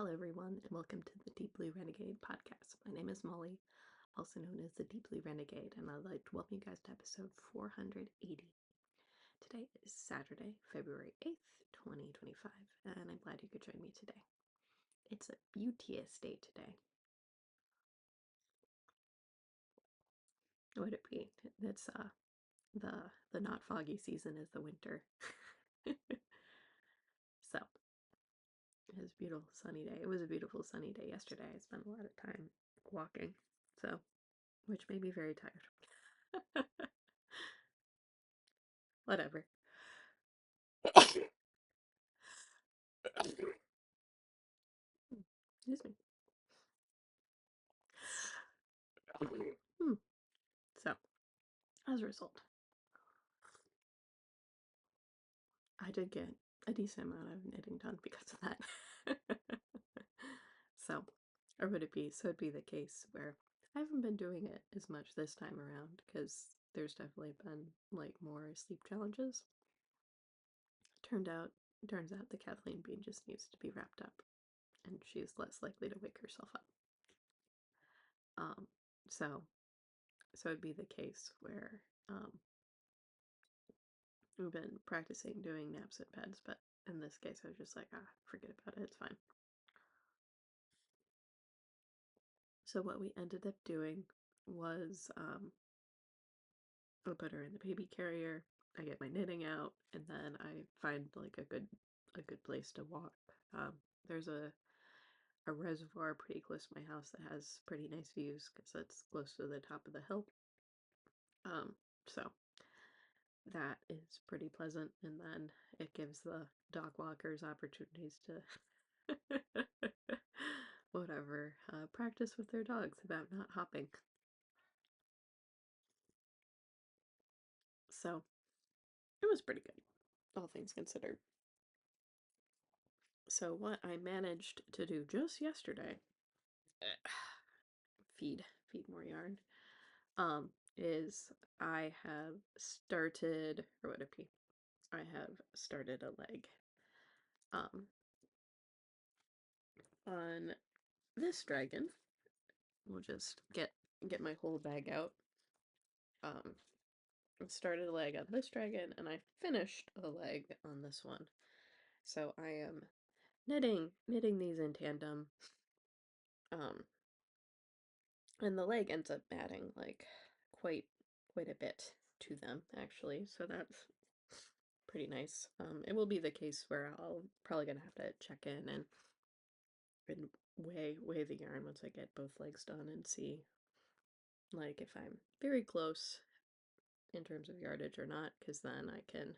Hello everyone and welcome to the Deep Blue Renegade podcast. My name is Molly, also known as the Deep Blue Renegade, and I'd like to welcome you guys to episode 480. Today is Saturday, February 8th, 2025, and I'm glad you could join me today. It's a beauteous day today. What would it be? It's the not foggy season is the winter. So it was a beautiful sunny day. It was a beautiful sunny day yesterday. I spent a lot of time walking, so which made me very tired. Whatever. Excuse me. So, as a result, I did get a decent amount of knitting done because of that. So, or would it be? So it'd be the case where I haven't been doing it as much this time around because there's definitely been like more sleep challenges. Turns out the Kathleen bean just needs to be wrapped up, and she's less likely to wake herself up. Um, so it'd be the case where we've been practicing doing naps and beds, but in this case I was just like, forget about it, it's fine. So what we ended up doing was I put her in the baby carrier, I get my knitting out, and then I find like a good place to walk. There's a reservoir pretty close to my house that has pretty nice views because it's close to the top of the hill. So that is pretty pleasant, and then it gives the dog walkers opportunities to whatever, practice with their dogs about not hopping. So it was pretty good, all things considered. So what I managed to do just yesterday, feed more yarn, is I have started, or would it be? I have started a leg, on this dragon. We'll just get my whole bag out. I started a leg on this dragon, and I finished a leg on this one. So I am knitting these in tandem. And the leg ends up adding like quite a bit to them actually, so that's pretty nice. It will be the case where I'll probably gonna have to check in and weigh the yarn once I get both legs done and see like if I'm very close in terms of yardage or not, because then I can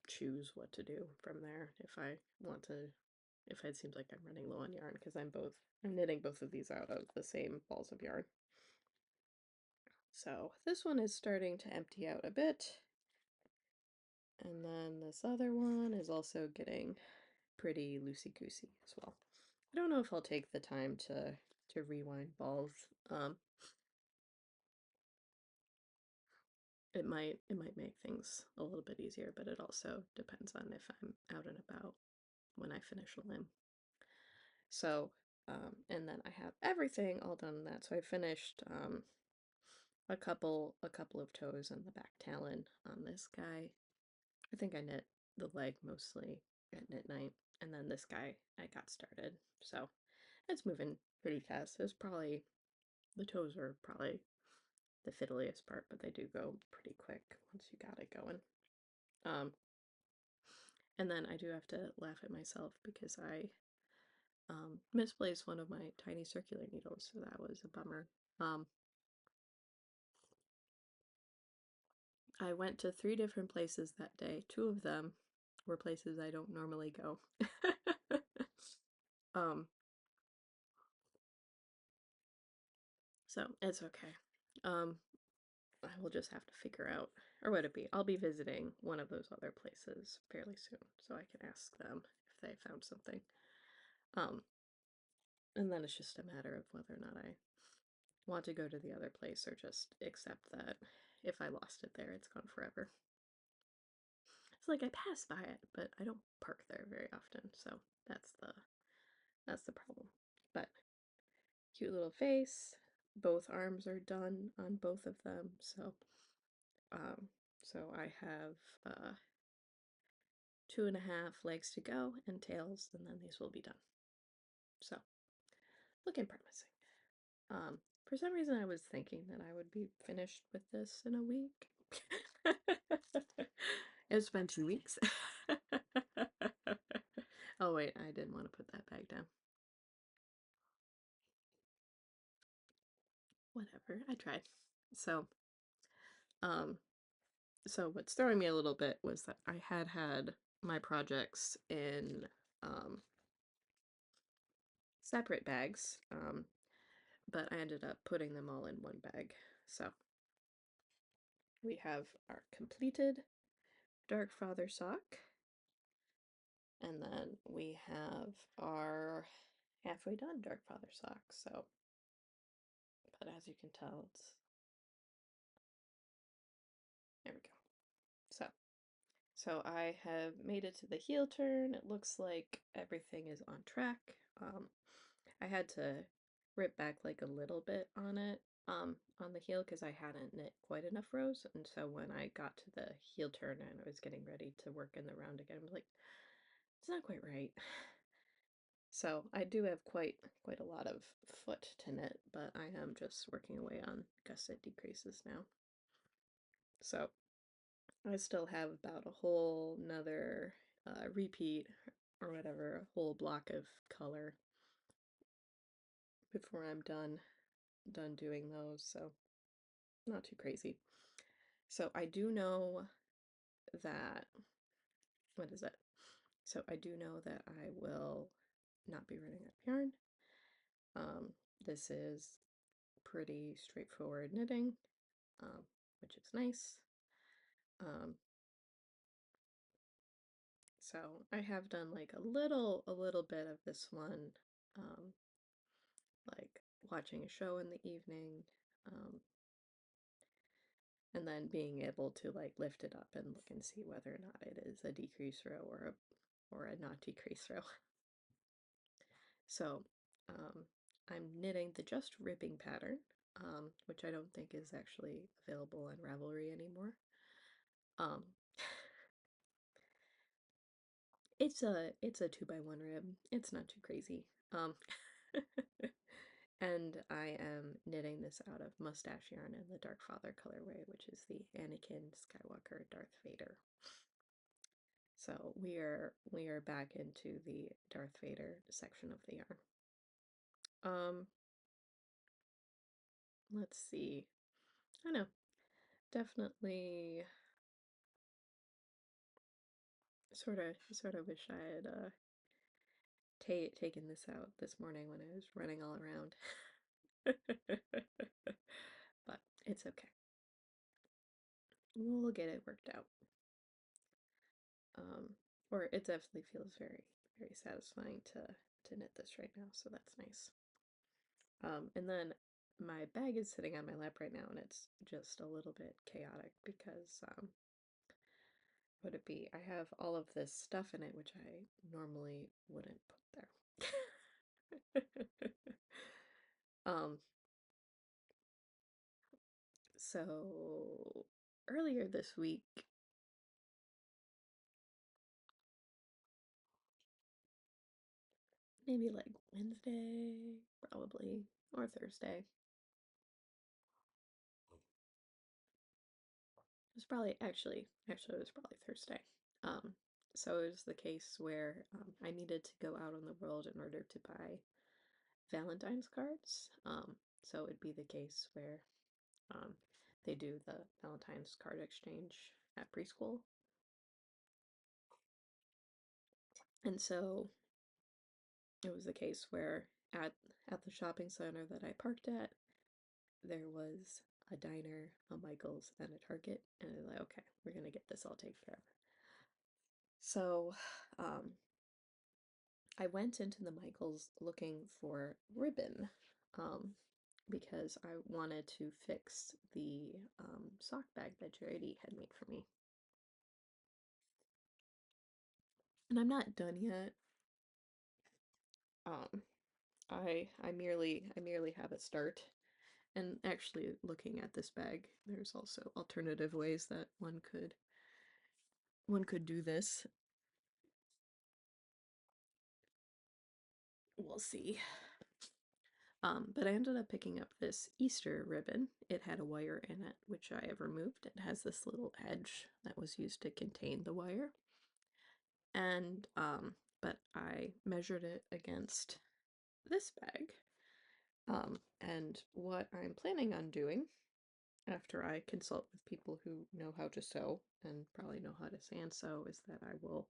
choose what to do from there if I want to, if it seems like I'm running low on yarn, because I'm knitting both of these out of the same balls of yarn. So this one is starting to empty out a bit, and then this other one is also getting pretty loosey-goosey as well. I don't know if I'll take the time to rewind balls. It might make things a little bit easier, but it also depends on if I'm out and about when I finish a limb. So, and then I have everything all done in that. So I finished a couple of toes and the back talon on this guy. I think I knit the leg mostly at midnight, and then this guy I got started. So it's moving pretty fast. It's probably, the toes are probably the fiddliest part, but they do go pretty quick once you got it going. And then I do have to laugh at myself because I misplaced one of my tiny circular needles, so that was a bummer. I went to 3 different places that day. 2 of them were places I don't normally go. um, so it's okay. I will just have to figure out, or would it be? I'll be visiting one of those other places fairly soon, so I can ask them if they found something. And then it's just a matter of whether or not I want to go to the other place or just accept that if I lost it there, it's gone forever. It's like I pass by it, but I don't park there very often, so that's the problem. But cute little face. Both arms are done on both of them, um, so I have 2.5 legs to go and tails, and then these will be done. So, looking promising. For some reason I was thinking that I would be finished with this in a week. It's been 2 weeks. Oh wait, I didn't want to put that back down. Whatever, I tried. So, um, so what's throwing me a little bit was that I had my projects in separate bags, but I ended up putting them all in one bag. So we have our completed Dark Father sock, and then we have our halfway done Dark Father sock. So, but as you can tell, it's there we go. So I have made it to the heel turn. It looks like everything is on track. I had to rip back like a little bit on it, on the heel because I hadn't knit quite enough rows, and so when I got to the heel turn and I was getting ready to work in the round again, I was like, it's not quite right. So I do have quite a lot of foot to knit, but I am just working away on gusset decreases now. So I still have about a whole nother repeat or whatever, a whole block of color before I'm done doing those, so not too crazy. So I do know that, what is it? So I do know that I will not be running out of yarn. This is pretty straightforward knitting, which is nice. So I have done like a little bit of this one, like watching a show in the evening, and then being able to like lift it up and look and see whether or not it is a decrease row or a not decrease row. So I'm knitting the Just Ribbing pattern, which I don't think is actually available on Ravelry anymore. Um, it's a 2x1 rib. It's not too crazy. And I am knitting this out of Mustache yarn in the Dark Father colorway, which is the Anakin Skywalker Darth Vader. So we are back into the Darth Vader section of the yarn. Let's see. I know. Definitely sort of wish I had taken this out this morning when I was running all around. But it's okay. We'll get it worked out. Or it definitely feels very satisfying to knit this right now, so that's nice. And then my bag is sitting on my lap right now, and it's just a little bit chaotic because would it be? I have all of this stuff in it which I normally wouldn't put there. um, so earlier this week, maybe like Wednesday, probably, or Thursday. It was probably actually it was probably Thursday. Um, so it was the case where I needed to go out in the world in order to buy Valentine's cards. So it'd be the case where um, they do the Valentine's card exchange at preschool. And so it was the case where at the shopping center that I parked at, there was a diner, a Michael's, and a Target, and I was like, okay, we're gonna get this all taken care of. So, I went into the Michaels looking for ribbon, um, because I wanted to fix the sock bag that Charity had made for me. And I'm not done yet. Um, I merely have a start. And actually looking at this bag, there's also alternative ways that one could do this. We'll see. But I ended up picking up this Easter ribbon. It had a wire in it, which I have removed. It has this little edge that was used to contain the wire. And, but I measured it against this bag. And what I'm planning on doing after I consult with people who know how to sew and probably know how to sand sew is that I will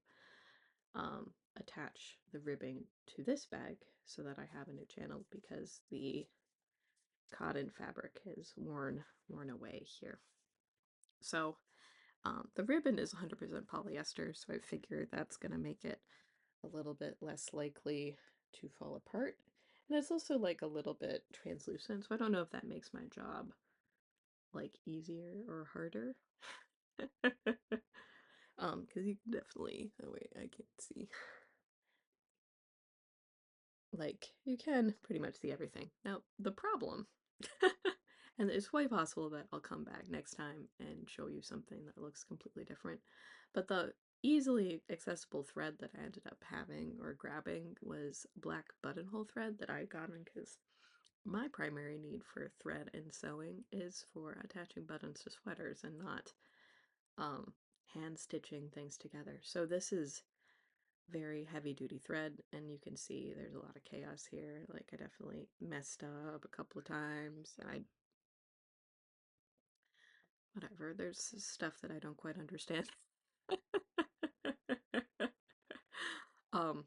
attach the ribbing to this bag so that I have a new channel because the cotton fabric is worn away here. So the ribbon is 100% polyester, so I figure that's going to make it a little bit less likely to fall apart. And it's also like a little bit translucent, so I don't know if that makes my job like easier or harder. Because you can definitely, oh wait, I can't see. Like, you can pretty much see everything. Now, the problem, and it's quite possible that I'll come back next time and show you something that looks completely different, but the easily accessible thread that I ended up having or grabbing was black buttonhole thread that I got in because my primary need for thread and sewing is for attaching buttons to sweaters and not um, hand stitching things together. So this is very heavy duty thread, and you can see there's a lot of chaos here. Like, I definitely messed up a couple of times, and whatever, there's stuff that I don't quite understand. um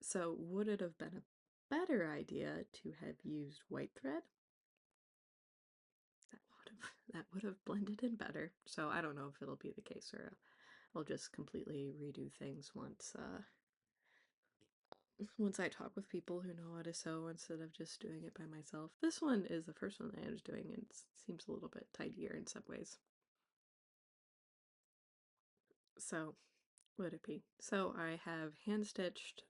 so would it have been a better idea to have used white thread? That would have blended in better. So I don't know if it'll be the case, or I'll just completely redo things once I talk with people who know how to sew instead of just doing it by myself. This one is the first one that I was doing, and it seems a little bit tidier in some ways. So, would it be? So I have hand stitched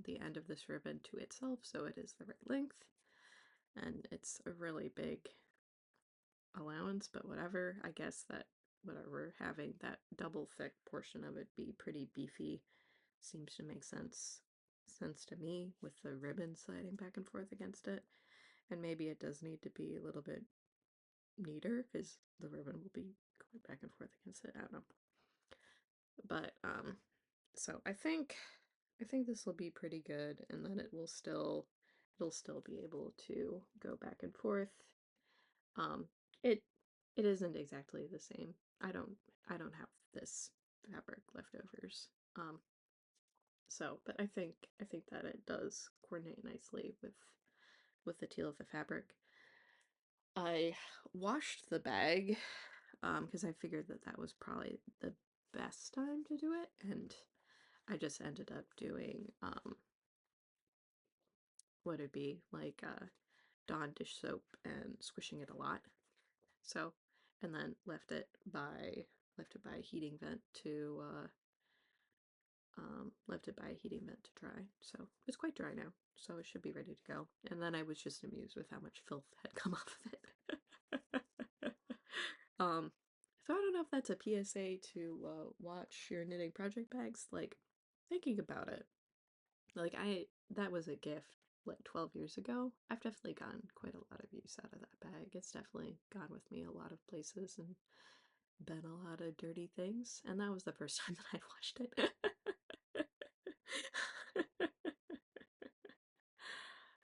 the end of this ribbon to itself so it is the right length, and it's a really big allowance, but whatever. I guess that whatever, having that double thick portion of it be pretty beefy seems to make sense to me with the ribbon sliding back and forth against it. And maybe it does need to be a little bit neater because the ribbon will be going back and forth against it. I don't know. But so I think this will be pretty good, and then it'll still be able to go back and forth. Um it it isn't exactly the same. I don't have this fabric leftovers. So, but I think that it does coordinate nicely with the teal of the fabric. I washed the bag because I figured that that was probably the best time to do it, and I just ended up doing what it'd be like Dawn dish soap and squishing it a lot. So, and then left it by a heating vent to dry. So it's quite dry now, so it should be ready to go. And then I was just amused with how much filth had come off of it. um, so I don't know if that's a PSA to watch your knitting project bags. Like, thinking about it, like that was a gift like 12 years ago. I've definitely gotten quite a lot of use out of that bag. It's definitely gone with me a lot of places and been a lot of dirty things. And that was the first time that I watched it.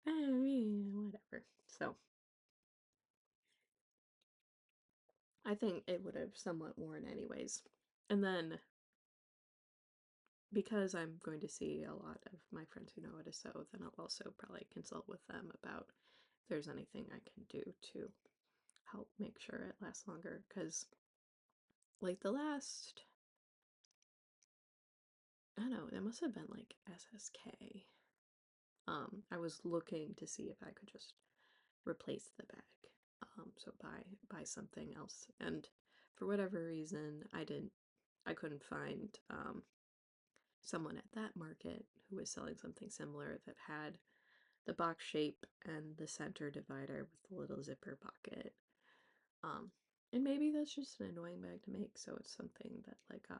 I mean, whatever. So I think it would have somewhat worn anyways. And then because I'm going to see a lot of my friends who know how to sew, then I'll also probably consult with them about if there's anything I can do to help make sure it lasts longer. Because, like, I don't know, it must have been like SSK. I was looking to see if I could just replace the bag. So buy something else. And for whatever reason, I couldn't find someone at that market who was selling something similar that had the box shape and the center divider with the little zipper pocket. And maybe that's just an annoying bag to make, so it's something that like a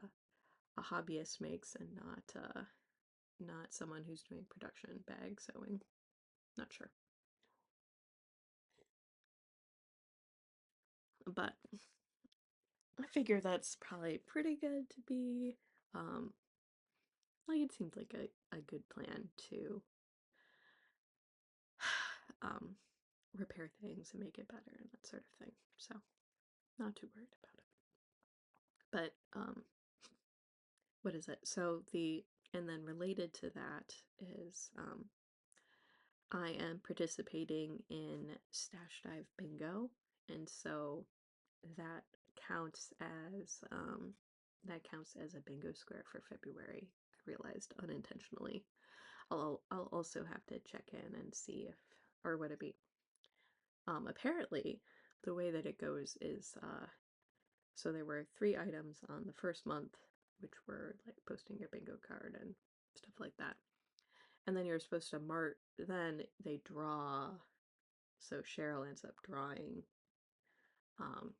hobbyist makes and not someone who's doing production bag sewing. Not sure. But I figure that's probably pretty good to be. Like it seems like a good plan to um, repair things and make it better and that sort of thing. So not too worried about it. But what is it? So and then related to that is I am participating in Stash Dive Bingo, and so that counts as a bingo square for February. I realized unintentionally. I'll also have to check in and see if or would it be. Apparently, the way that it goes is so there were 3 items on the first month, which were like posting your bingo card and stuff like that. And then you're supposed to mark, then they draw. So Cheryl ends up drawing um,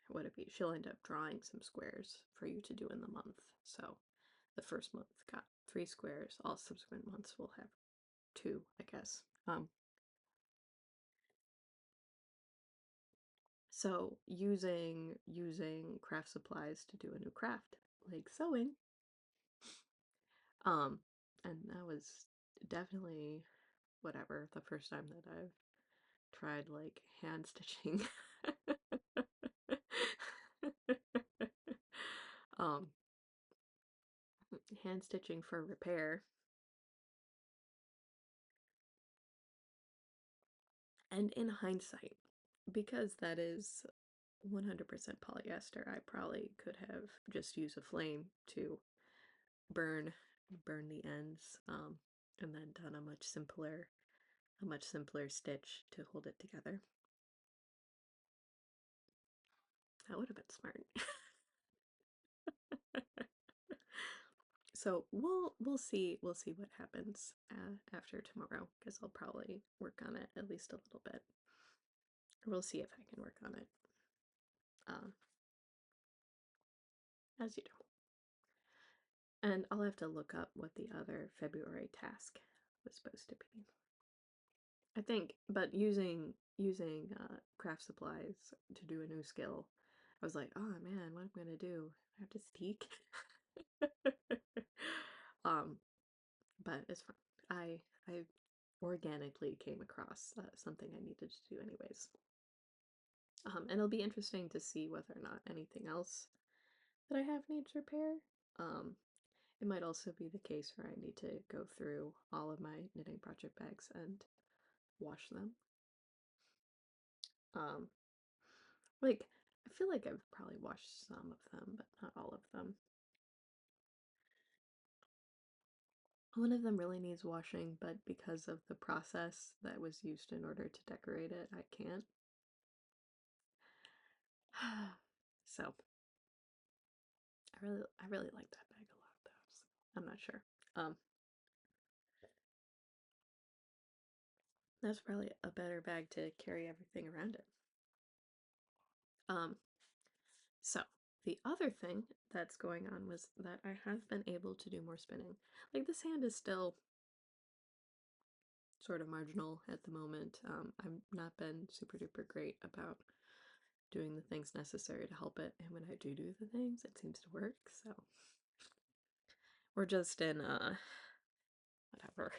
what it be? She'll end up drawing some squares for you to do in the month. So the first month got 3 squares. All subsequent months will have 2, I guess. So using craft supplies to do a new craft, like sewing, and that was definitely whatever the first time that I've tried like hand stitching. um, Hand stitching for repair. And in hindsight, because that is 100% polyester, I probably could have just used a flame to burn the ends, and then done a much simpler stitch to hold it together. That would have been smart. So we'll see what happens after tomorrow, because I'll probably work on it at least a little bit. We'll see if I can work on it, um, as you do. And I'll have to look up what the other February task was supposed to be. I think, but using craft supplies to do a new skill, I was like, oh man, what am I gonna do? I have to speak. um, but it's fine. I organically came across something I needed to do anyways. And it'll be interesting to see whether or not anything else that I have needs repair. It might also be the case where I need to go through all of my knitting project bags and wash them. Um, like, I feel like I've probably washed some of them, but not all of them. One of them really needs washing, but because of the process that was used in order to decorate it, I can't. So, I really like that bag a lot, though. So I'm not sure. Um, that's probably a better bag to carry everything around it. So the other thing that's going on was that I have been able to do more spinning. Like this hand is still sort of marginal at the moment. I've not been super duper great about doing the things necessary to help it, and when I do the things, it seems to work. So we're just in whatever.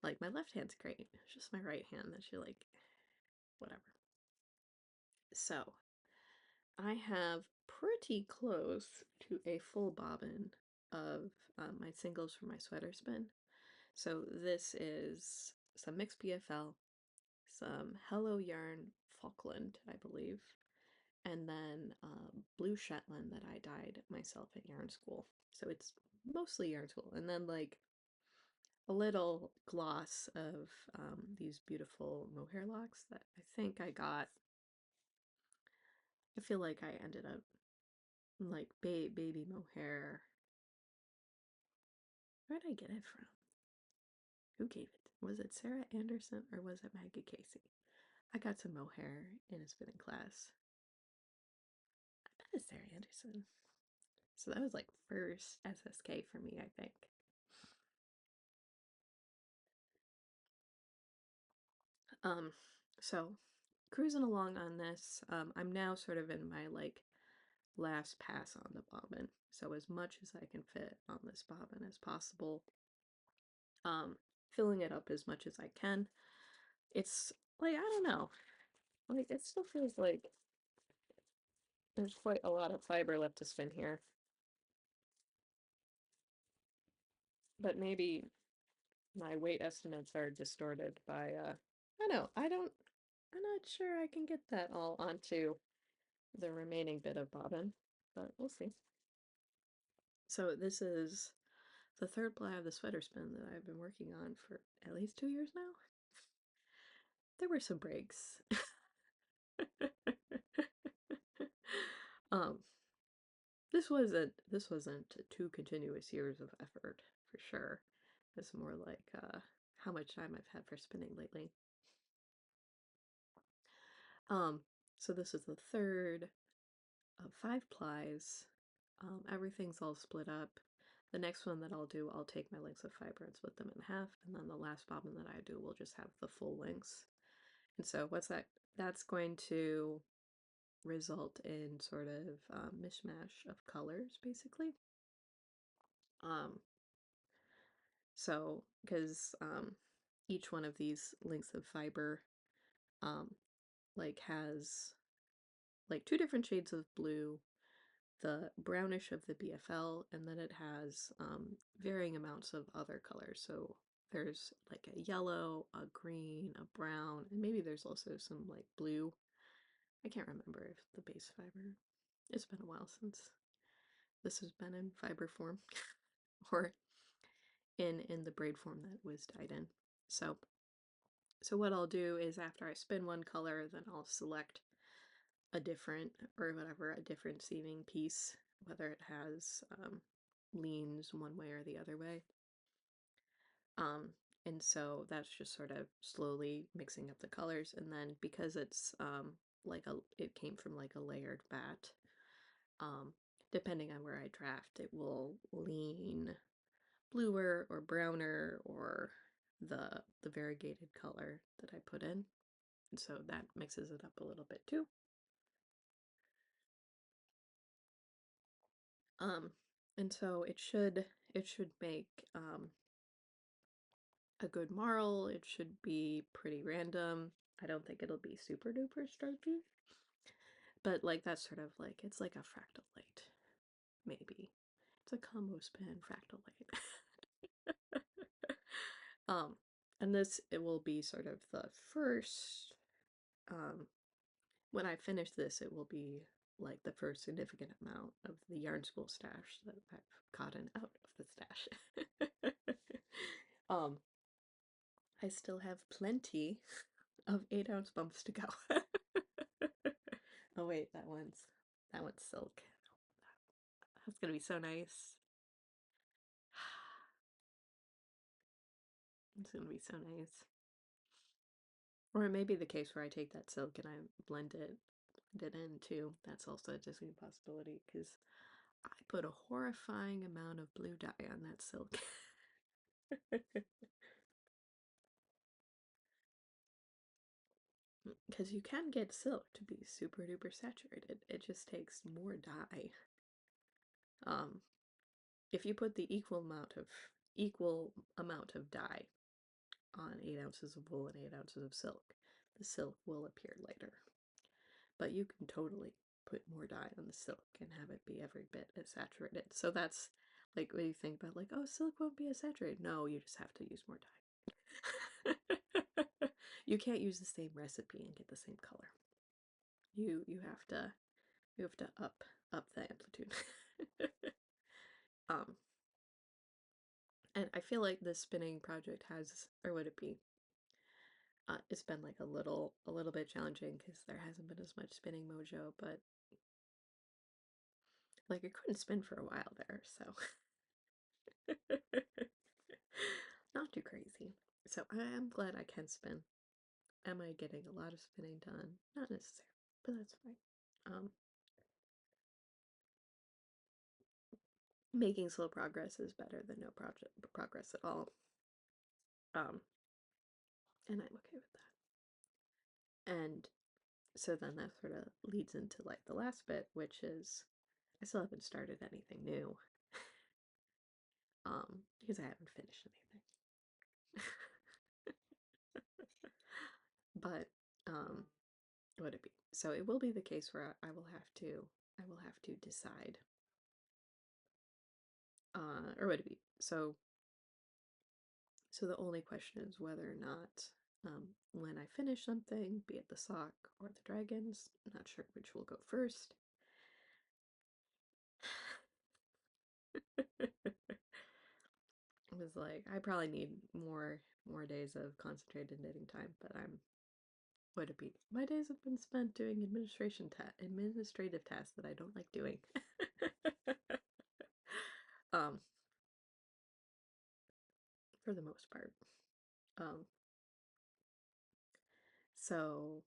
Like my left hand's great. It's just my right hand that she like whatever. So I have pretty close to a full bobbin of my singles for my sweater spin. So this is some mixed PFL, some Hello Yarn Falkland, I believe, and then blue Shetland that I dyed myself at yarn school. So it's mostly yarn school, and then like a little gloss of these beautiful mohair locks that I think I got. I feel like I ended up like baby mohair. Where did I get it from? Who gave it? Was it Sarah Anderson or was it Maggie Casey? I got some mohair in a spinning class. I bet it's Sarah Anderson. So that was like first SSK for me, I think. Um, so cruising along on this, I'm now sort of in my like last pass on the bobbin. So as much as I can fit on this bobbin as possible, filling it up as much as I can. It's like, I don't know, like it still feels like there's quite a lot of fiber left to spin here. But maybe my weight estimates are distorted by I know, I'm not sure I can get that all onto the remaining bit of bobbin, but we'll see. So this is the third ply of the sweater spin that I've been working on for at least 2 years now. There were some breaks. um this wasn't 2 continuous years of effort for sure. It's more like how much time I've had for spinning lately. Um, so this is the third of 5 plies. Everything's all split up. The next one that I'll do, I'll take my lengths of fiber and split them in half, and then the last bobbin that I do will just have the full lengths. And so what's that? That's going to result in sort of mishmash of colors, basically. Um, so, because each one of these lengths of fiber um, like has like 2 different shades of blue, the brownish of the BFL, and then it has varying amounts of other colors. So there's like a yellow, a green, a brown, and maybe there's also some like blue. I can't remember if the base fiber. It's been a while since this has been in fiber form or in the braid form that was dyed in. So what I'll do is after I spin one color, then I'll select a different, or whatever, a different seaming piece, whether it has leans one way or the other way. And so that's just sort of slowly mixing up the colors, and then because it's it came from like a layered bat, depending on where I draft, it will lean bluer or browner or the variegated color that I put in. And so that mixes it up a little bit too. Um, and so it should make a good marl. It should be pretty random. I don't think it'll be super duper stripey, but like that's sort of like it's like a fractal light, maybe. It's a combo spin fractal light. um, and this it will be sort of the first. When I finish this, it will be like the first significant amount of the yarn school stash that I've gotten out of the stash. um, I still have plenty of 8-ounce bumps to go. Oh wait, that one's silk. That's gonna be so nice. It's gonna be so nice. Or it may be the case where I take that silk and I blend it in too. That's also a distinct possibility because I put a horrifying amount of blue dye on that silk. Because you can get silk to be super duper saturated. It just takes more dye. Um, if you put the equal amount of dye on 8 ounces of wool and 8 ounces of silk, the silk will appear lighter. But you can totally put more dye on the silk and have it be every bit as saturated. So that's like when you think about like, oh, silk won't be as saturated. No, you just have to use more dye. You can't use the same recipe and get the same color. You have to up the amplitude. um and I feel like this spinning project has, or would it be, it's been like a little bit challenging because there hasn't been as much spinning mojo, but Like, I couldn't spin for a while there, so not too crazy. So I am glad I can spin. Am I getting a lot of spinning done? Not necessarily, but that's fine. Um, Making slow progress is better than no project progress at all. Um, and I'm okay with that. And so then that sort of leads into like the last bit, which is I still haven't started anything new. Because I haven't finished anything. But would it be? So it will be the case where I will have to decide. Or would it be? So the only question is whether or not when I finish something, be it the sock or the dragons, I'm not sure which will go first. It was like I probably need more days of concentrated knitting time, but would it be? My days have been spent doing administrative tasks that I don't like doing. um, for the most part. Um, so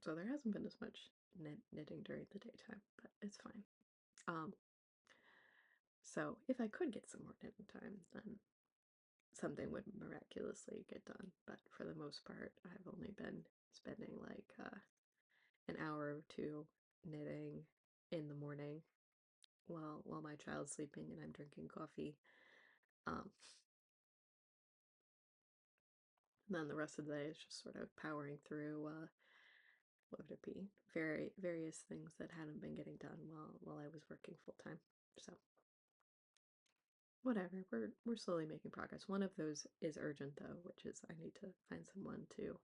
so there hasn't been as much knitting during the daytime, but it's fine. Um, so if I could get some more knitting time, then something would miraculously get done. But for the most part, I've only been spending like an hour or two knitting in the morning while my child's sleeping and I'm drinking coffee. Um, and then the rest of the day is just sort of powering through what would it be? Various things that hadn't been getting done while I was working full time. So whatever, we're slowly making progress. One of those is urgent though, which is I need to find someone to,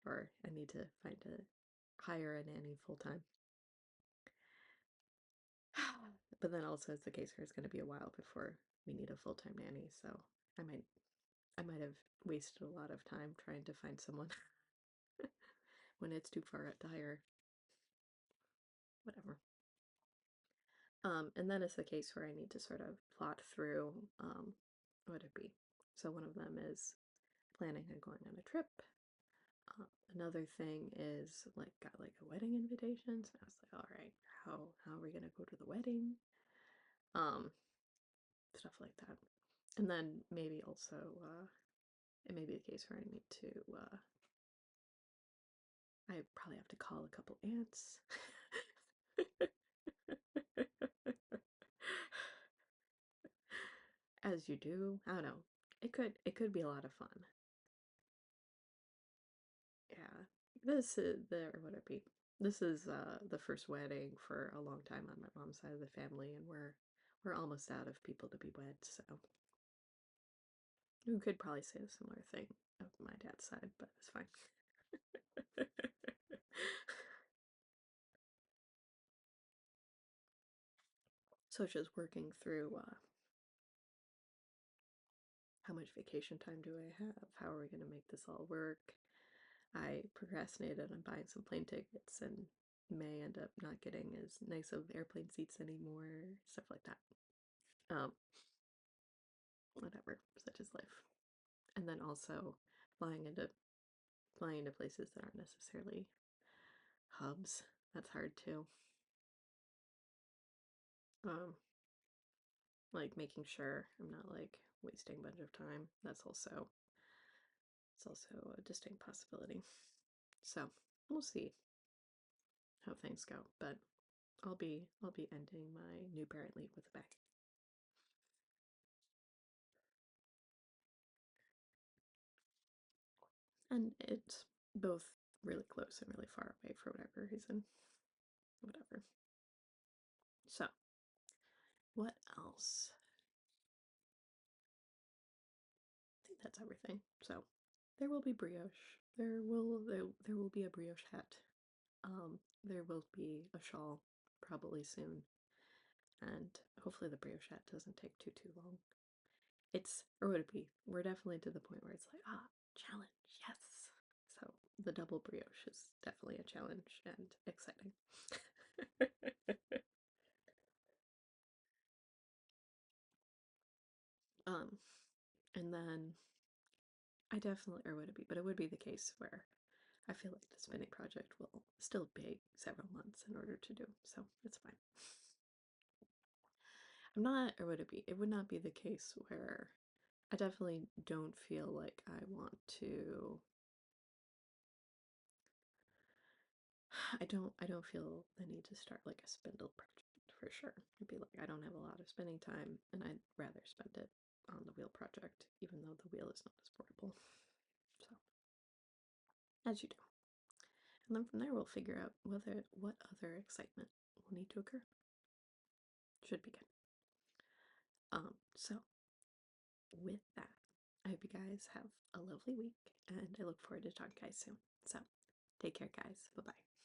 or I need to hire a nanny full time. But then also it's the case where it's going to be a while before we need a full time nanny, so I might I might have wasted a lot of time trying to find someone when it's too far out to hire. Whatever. And then it's the case where I need to sort of plot through what would it be. So one of them is planning on going on a trip. Another thing is like got like a wedding invitation. So I was like, all right, how are we gonna go to the wedding? Um, Stuff like that. And then maybe also it may be the case where I need to I probably have to call a couple aunts. As you do. I don't know. It could be a lot of fun. Yeah. This is the or would it be? This is the first wedding for a long time on my mom's side of the family, and we're almost out of people to be wed, so you could probably say a similar thing of my dad's side, but it's fine. So it's just working through how much vacation time do I have? How are we going to make this all work? I procrastinated on buying some plane tickets and may end up not getting as nice of airplane seats anymore, stuff like that. Um, Whatever, such is life. And then also flying into flying into places that aren't necessarily hubs. That's hard too. Um, like making sure I'm not like wasting a bunch of time. It's also a distinct possibility. So we'll see how things go. But I'll be ending my new parent leave with a bang. And it's both really close and really far away for whatever reason. Whatever. So, what else? I think that's everything. So, there will be brioche. There will be a brioche hat. There will be a shawl probably soon, and hopefully the brioche hat doesn't take too long. It's or would it be? We're definitely to the point where it's like challenge, yes. So the double brioche is definitely a challenge and exciting. And then I definitely, or would it be, but it would be the case where I feel like the spinning project will still take several months in order to do, so it's fine. I'm not, or would it be? It would not be the case where I definitely don't feel like I want to. I don't feel the need to start like a spindle project for sure. It'd be like I don't have a lot of spinning time and I'd rather spend it on the wheel project, even though the wheel is not as portable. So as you do. And then from there we'll figure out what other excitement will need to occur. Should be good. So with that, I hope you guys have a lovely week and I look forward to talking to you guys soon. So take care guys. Bye bye.